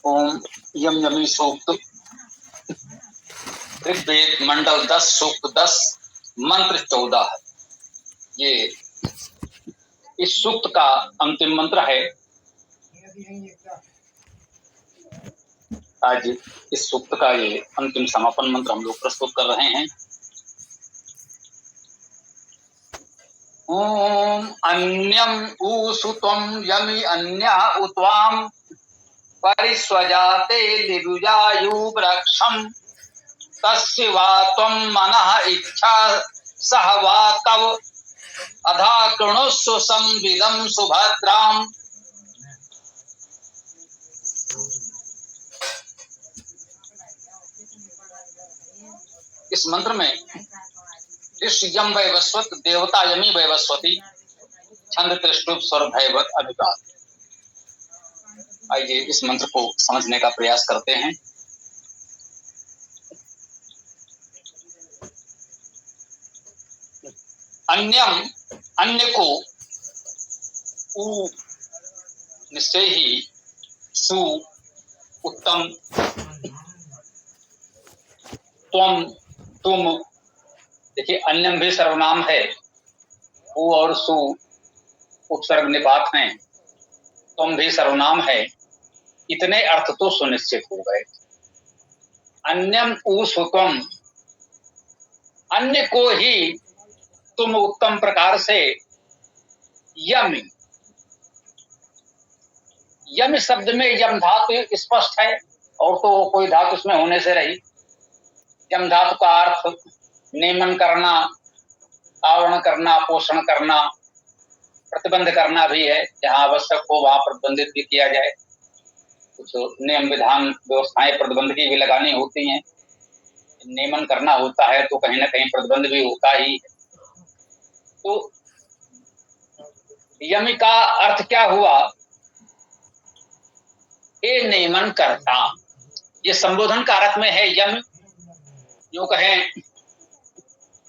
ओम यम yummy सूक्त ऋग्वेद मंडल 10 सूक्त 10 मंत्र 14। ये इस सूक्त का अंतिम मंत्र है। आज इस सूक्त का ये अंतिम समापन मंत्र हम लोग प्रस्तुत कर रहे हैं। ओम अन्यम ऊसुत्वम यमि अन्या उत्वाम परिस्वजाते लिरुजायुवृक्षम तस्य वा त्वं मनः इच्छा सह वा तव अधा कृणुस्व संविदं सुभद्राम। इस मंत्र में ऋषि यम वैवस्वत, देवता यमी वैवस्वती, छंद त्रिष्टुप स्वर भैवत अभिपात। आइए इस मंत्र को समझने का प्रयास करते हैं। अन्यम, अन्य को, उ निश्चय ही, सु उत्तम, त्वम तुम। देखिए अन्यम भी सर्वनाम है, उ और सु उपसर्ग निपात हैं, तुम भी सर्वनाम है। इतने अर्थ तो सुनिश्चित हो गए। अन्यम उ सुतम, अन्य को ही तुम उत्तम प्रकार से। यम, यम शब्द में यम धातु स्पष्ट है और तो कोई धातु उसमें होने से रही। यम धातु का अर्थ नियमन करना, आवरण करना, पोषण करना, प्रतिबंध करना भी है। जहां आवश्यक हो वहां प्रतिबंधित भी किया जाए। कुछ नियम विधान व्यवस्थाएं प्रतिबंध की भी लगानी होती हैं। नियमन करना होता है तो कहीं ना कहीं प्रतिबंध भी होता ही है। तो यम का अर्थ क्या हुआ? ये नियमन करता, ये संबोधन कारक में है। यम जो कहें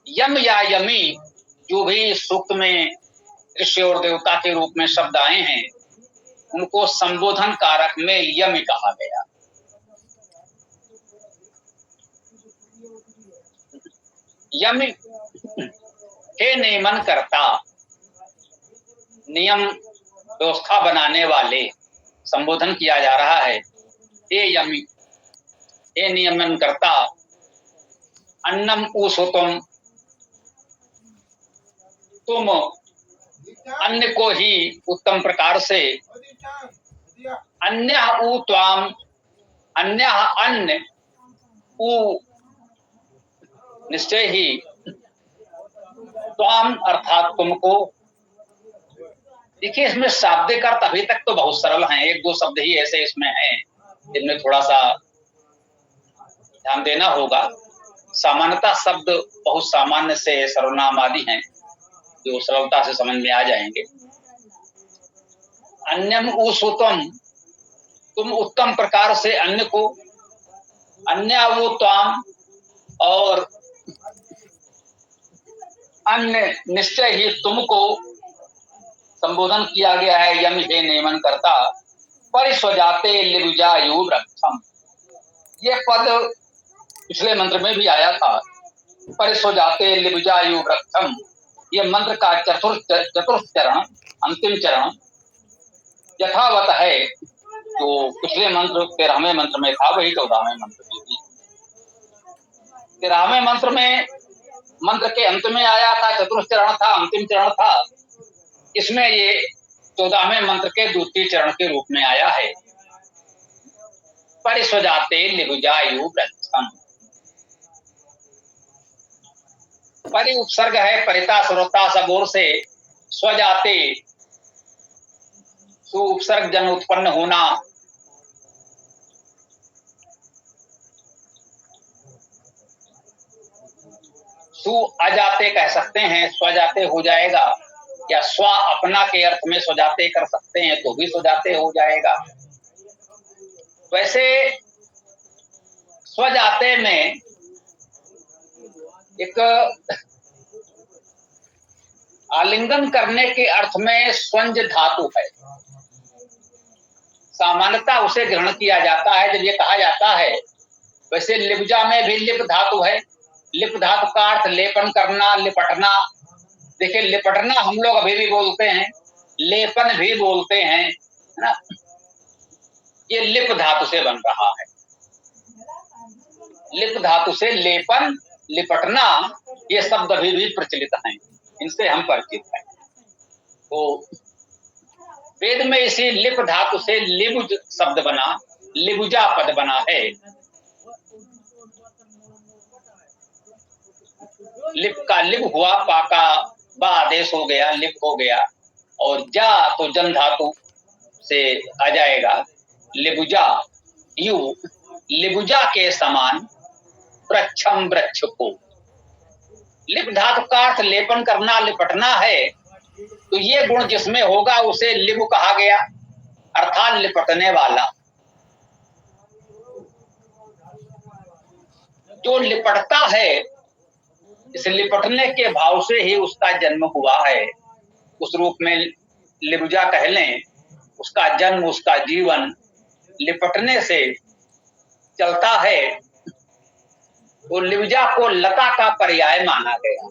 यम या यमी, जो भी सूक्त में ऋषि और देवता के रूप में शब्द आए हैं उनको संबोधन कारक में यम कहा गया। यम हे नियमन करता, नियम व्यवस्था बनाने वाले, संबोधन किया जा रहा है। हे यमी, हे नियमन करता, अन्नम ऊसुतम, तुम अन्य को ही उत्तम प्रकार से। अन्य उ त्वाम, अन्य अन्य, उ निश्चय ही, त्वाम अर्थात तुमको। देखिए इसमें शाब्दिक अर्थ अभी तक तो बहुत सरल हैं। एक दो शब्द ही ऐसे इसमें हैं जिनमें थोड़ा सा ध्यान देना होगा। सामान्यतः शब्द बहुत सामान्य से सर्वनाम आदि हैं जो सरलता से समझ में आ जाएंगे। अन्यम ऊसुतम, तुम उत्तम प्रकार से अन्य को। अन्य वो त्वाम, और अन्य निश्चय ही तुमको संबोधन किया गया है। यम हे नियमन करता, परिस्वजाते लिरुजायुवृक्षम। ये पद पिछले मंत्र में भी आया था। परिस्वजाते लिरुजायुवृक्षम, ये मंत्र का चतुर्थ चरण, अंतिम चरण यथावत है। जो पिछले मंत्र 13वें मंत्र में था वही 14वें मंत्र में भी। 13वें मंत्र में मंत्र के अंत में आया था, चतुर्थ चरण था, अंतिम चरण था। इसमें ये 14वें मंत्र के द्वितीय चरण के रूप में आया है। परिस्वजाते लिरुजायुवृक्षम, परि उपसर्ग है, परिता सुरता सब ओर से। स्वजाते, सु उपसर्ग जन उत्पन्न होना। सु अजाते कह सकते हैं, स्वजाते हो जाएगा, या स्व अपना के अर्थ में स्वजाते कर सकते हैं तो भी स्वजाते हो जाएगा। वैसे स्वजाते में एक आलिंगन करने के अर्थ में स्वंज धातु है। सामान्यतः उसे ग्रहण किया जाता है जब ये कहा जाता है। वैसे लिप्जा में भी लिप धातु है। लिप धातु का अर्थ लेपन करना, लिपटना। देखिए, लिपटना हम लोग अभी भी बोलते हैं, लेपन भी बोलते हैं, है ना। ये लिप धातु से बन रहा है। लिप धातु से लेपन, लिपटना, ये शब्द अभी भी प्रचलित हैं, इनसे हम परिचित हैं। तो वेद में इसी लिप धातु से लिबुज शब्द बना, लिबुजा पद बना है। लिप का लिप हुआ, पाका बा आदेश हो गया, लिप हो गया, और जा तो जन धातु से आ जाएगा, लिबुजा। यू लिबुजा के समान वृक्षम, वृक्ष को। लिप धातु का अर्थ लेपन करना, लिपटना है। तो ये गुण जिसमें होगा उसे लिबु कहा गया, अर्थात लिपटने वाला। जो लिपटता है, इस लिपटने के भाव से ही उसका जन्म हुआ है। उस रूप में लिबुजा कह लें। उसका जन्म, उसका जीवन लिपटने से चलता है। तो लिबुजा को लता का पर्याय माना गया।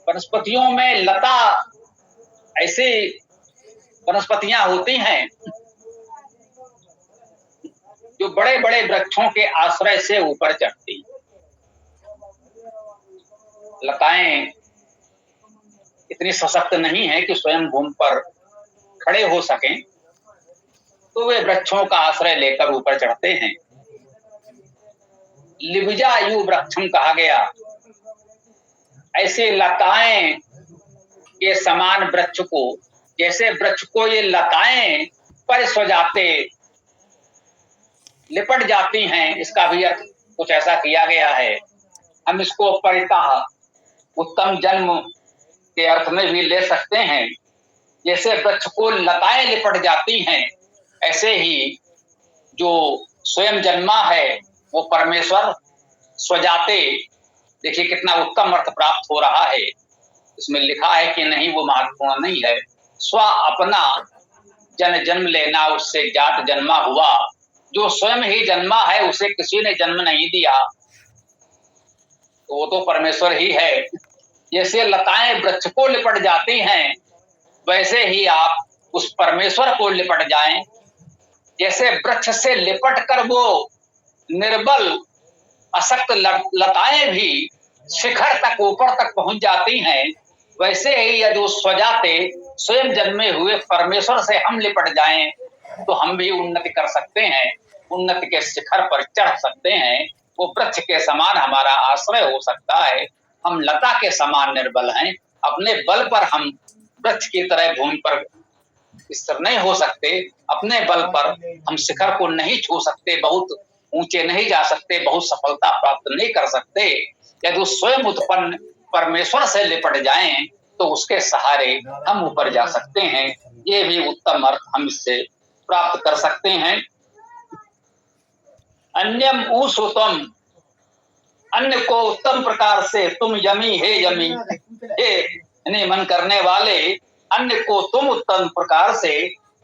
वनस्पतियों में लता ऐसी वनस्पतियां होती हैं जो बड़े बड़े वृक्षों के आश्रय से ऊपर चढ़ती। लताएं इतनी सशक्त नहीं है कि स्वयं भूमि पर खड़े हो सकें, तो वे वृक्षों का आश्रय लेकर ऊपर चढ़ते हैं। लिबुजा यू वृक्षम कहा गया। ऐसे लताएं के समान वृक्ष को, जैसे वृक्ष को ये लताएं पर सजाते, लिपट जाती हैं, इसका भी अर्थ कुछ ऐसा किया गया है। हम इसको परितः उत्तम जन्म के अर्थ में भी ले सकते हैं। जैसे वृक्ष को लताएं लिपट जाती हैं, ऐसे ही जो स्वयं जन्मा है वो परमेश्वर स्वजाते। देखिए कितना उत्तम अर्थ प्राप्त हो रहा है। इसमें लिखा है कि नहीं, वो महत्वपूर्ण नहीं है। स्व अपना जन जन्म लेना, उससे जात जन्मा हुआ। जो स्वयं ही जन्मा है उसे किसी ने जन्म नहीं दिया, तो वो तो परमेश्वर ही है। जैसे लताएं वृक्ष को लिपट जाती हैं, वैसे ही आप उस परमेश्वर को लिपट जाएं। जैसे वृक्ष से लिपट कर वो निर्बल अशक्त लताएं भी शिखर तक, ऊपर तक पहुंच जाती हैं, वैसे ही यदि उस स्वजाते स्वयं जन्मे हुए परमेश्वर से हम लिपट जाएं तो हम भी उन्नति कर सकते हैं, उन्नति के शिखर पर चढ़ सकते हैं। वो वृक्ष के समान हमारा आश्रय हो सकता है। हम लता के समान निर्बल हैं, अपने बल पर हम वृक्ष की तरह भूमि पर स्थिर नहीं हो सकते। अपने बल पर हम शिखर को नहीं छू सकते, बहुत ऊंचे नहीं जा सकते, बहुत सफलता प्राप्त नहीं कर सकते। यदि स्वयं उत्पन्न परमेश्वर से लिपट जाएं तो उसके सहारे हम ऊपर जा सकते हैं। ये भी उत्तम अर्थ हम इससे प्राप्त कर सकते हैं। अन्यम ऊसुतम, अन्य को उत्तम प्रकार से तुम यमी, हे यमी, हे नियमन करने वाले, अन्य को तुम उत्तम प्रकार से,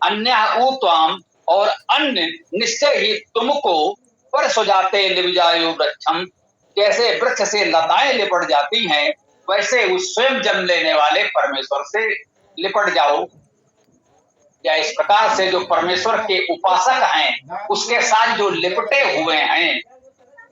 अन्य ऊत्वाम, और अन्य निश्चय ही तुमको पर सुजाते लिबुजायु वृक्षम। जैसे वृक्ष से लताएं लिपट जाती हैं, वैसे उस स्वयं जन्म लेने वाले परमेश्वर से लिपट जाओ। या इस प्रकार से जो परमेश्वर के उपासक हैं, उसके साथ जो लिपटे हुए हैं,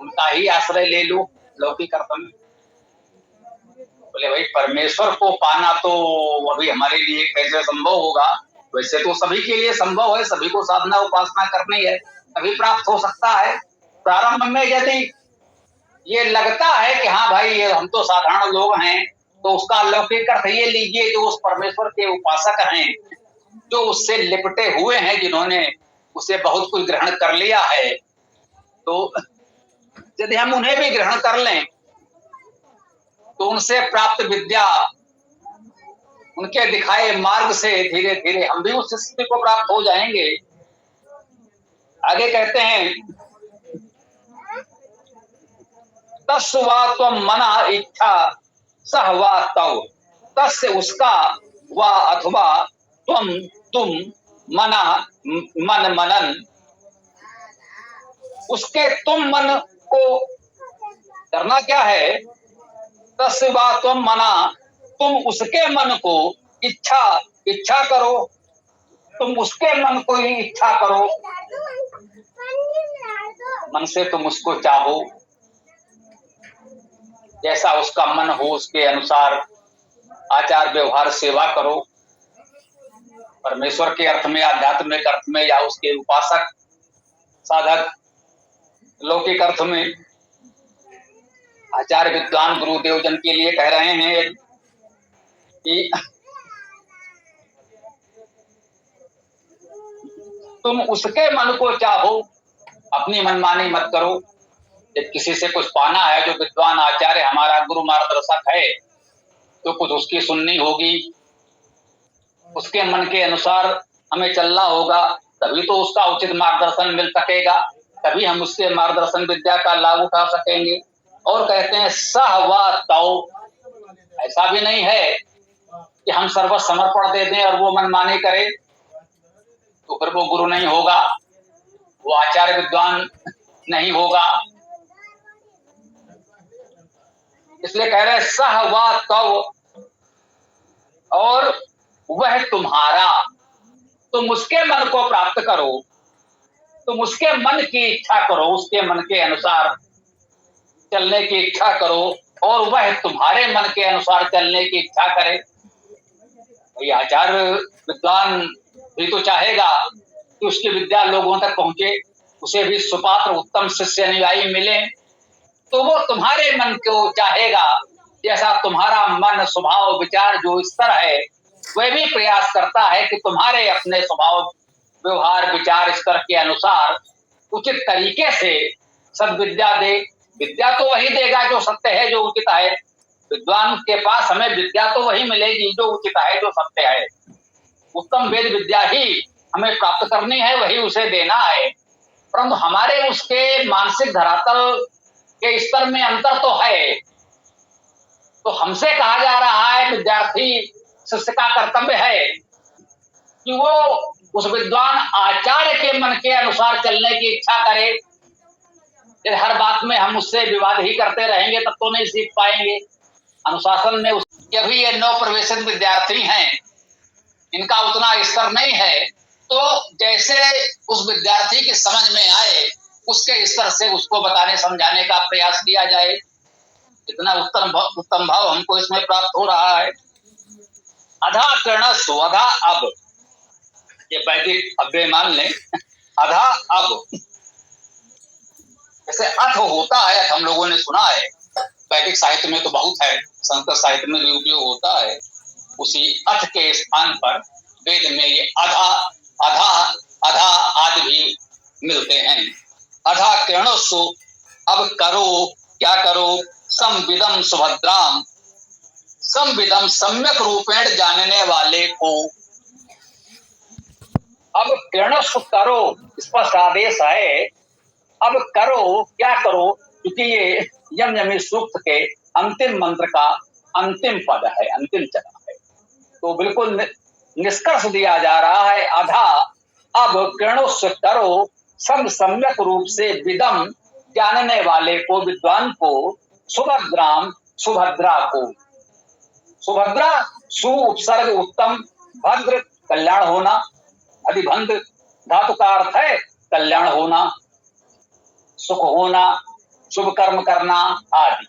उनका ही आश्रय ले लो लौकिक अर्थ में। बोले भाई, परमेश्वर को पाना तो अभी हमारे लिए कैसे संभव होगा? वैसे तो सभी के लिए संभव है, सभी को साधना उपासना करनी है, तभी प्राप्त हो सकता है। प्रारंभ में यदि ये लगता है कि हाँ भाई ये हम तो साधारण लोग हैं, तो उसका लौकिक अर्थ ये लीजिए, जो उस परमेश्वर के उपासक हैं, जो उससे लिपटे हुए हैं, जिन्होंने उसे बहुत कुछ ग्रहण कर लिया है, तो यदि हम उन्हें भी ग्रहण कर लें तो उनसे प्राप्त विद्या, उनके दिखाए मार्ग से धीरे धीरे हम भी उस स्थिति को प्राप्त हो जाएंगे। आगे कहते हैं, तस्वा त्वम मना इच्छा सह वा तव, तस्य उसका, वा अथवा, त्वम तुम, मना मन मनन, उसके तुम मन को करना क्या है, तस्वा तुम मना, तुम उसके मन को इच्छा करो, तुम उसके मन को ही इच्छा करो, मन से तुम उसको चाहो, जैसा उसका मन हो उसके अनुसार आचार व्यवहार सेवा करो। परमेश्वर के अर्थ में, आध्यात्मिक अर्थ में, या उसके उपासक साधक लौकिक अर्थ में, आचार्य विद्वान गुरुदेव जन के लिए कह रहे हैं कि तुम उसके मन को चाहो, अपनी मनमानी मत करो। जब किसी से कुछ पाना है, जो विद्वान आचार्य हमारा गुरु मार्गदर्शक है, तो कुछ उसकी सुननी होगी, उसके मन के अनुसार हमें चलना होगा, तभी तो उसका उचित मार्गदर्शन मिल सकेगा, तभी हम उसके मार्गदर्शन विद्या का लाभ उठा सकेंगे। और कहते हैं सह व तौ, ऐसा भी नहीं है कि हम सर्वस्व समर्पण दे दें और वो मनमानी करे, तो फिर वो गुरु नहीं होगा, वो आचार्य विद्वान नहीं होगा। इसलिए कह रहे सह व तौ, और वह तुम्हारा, तुम उसके मन को प्राप्त करो, तुम उसके मन की इच्छा करो, उसके मन के अनुसार चलने की इच्छा करो, और वह तुम्हारे मन के अनुसार चलने की इच्छा करे। भाई आचार्य विद्वान भी तो चाहेगा कि उसकी विद्या लोगों तक पहुंचे, उसे भी सुपात्र उत्तम शिष्य अनुयायी मिले, तो वो तुम्हारे मन को चाहेगा, जैसा तुम्हारा मन स्वभाव विचार जो स्तर है, वह भी प्रयास करता है कि तुम्हारे अपने स्वभाव व्यवहार विचार स्तर के अनुसार उचित तरीके से सद्विद्या दे। विद्या तो वही देगा जो सत्य है, जो उचित है। विद्वान के पास हमें विद्या तो वही मिलेगी जो उचित है, जो सत्य है। उत्तम वेद विद्या ही हमें प्राप्त करनी है, वही उसे देना है। परंतु हमारे उसके मानसिक धरातल के स्तर में अंतर तो है। तो हमसे कहा जा रहा है, विद्यार्थी शिष्य का कर्तव्य है कि वो उस विद्वान आचार्य के मन के अनुसार चलने की इच्छा करे। यदि हर बात में हम उससे विवाद ही करते रहेंगे तब तो नहीं सीख पाएंगे। अनुशासन में अभी ये नव प्रवेशित विद्यार्थी हैं, इनका उतना स्तर नहीं है, तो जैसे उस विद्यार्थी की समझ में आए उसके स्तर से उसको बताने समझाने का प्रयास किया जाए। इतना उत्तम भाव हमको इसमें प्राप्त हो रहा है। अधा किरण स्वधा, अब ये वैदिक अव्यय मान लें, अधा अब, जैसे अथ होता है, अथ हम लोगों ने सुना है, वैदिक साहित्य में तो बहुत है, संस्कृत साहित्य में भी उपयोग होता है। उसी अथ के स्थान पर वेद में ये अधा अधा अधा आदि भी मिलते हैं। अधा किरणोस्सु, अब करो, क्या करो, संविदम सुभद्राम, संविदम सम्यक रूपेण जानने वाले को। अब किरणोस्सु करो, स्पष्ट आदेश है। अब करो, क्या करो, क्योंकि ये यम यमी सूक्त के अंतिम मंत्र का अंतिम पद है, अंतिम चरण है, तो बिल्कुल निष्कर्ष दिया जा रहा है। अधा अब किरणोस्सु करो, सम्यक रूप से विदम जानने वाले को, विद्वान को, सुभद्राम सुभद्रा को। सुभद्रा सु उपसर्ग उत्तम, भद्र कल्याण होना, अधिबंध धातु का अर्थ है कल्याण होना, सुख होना, शुभ कर्म करना आदि।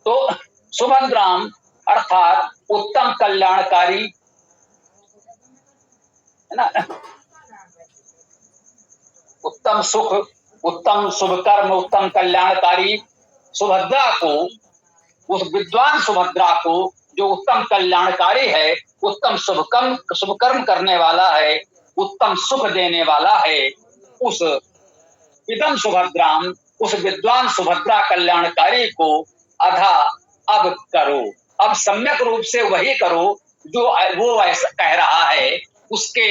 तो सुभद्राम अर्थात उत्तम कल्याणकारी, है ना, उत्तम सुख, उत्तम शुभ कर्म, उत्तम कल्याणकारी सुभद्रा को, उस विद्वान सुभद्रा को जो उत्तम कल्याणकारी है, उत्तम शुभ कर्म करने वाला है, उत्तम सुख देने वाला है, उस विदम सुभद्राम, उस विद्वान सुभद्रा कल्याणकारी को अधा अब करो, अब सम्यक रूप से वही करो जो वो ऐसा कह रहा है, उसके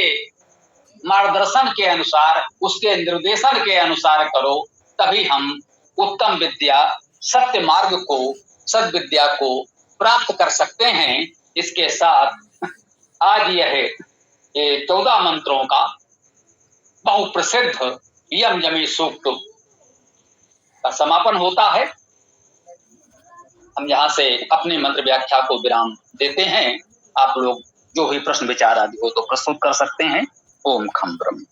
मार्गदर्शन के अनुसार, उसके निर्देशन के अनुसार करो, तभी हम उत्तम विद्या, सत्य मार्ग को, सद्विद्या को प्राप्त कर सकते हैं। इसके साथ आज यह 14 मंत्रों का बहुप्रसिद्ध यम यमी सूक्त का समापन होता है। हम यहाँ से अपनी मंत्र व्याख्या को विराम देते हैं। आप लोग जो भी प्रश्न विचार आदि हो तो प्रस्तुत कर सकते हैं। ओम खम ब्रह्म।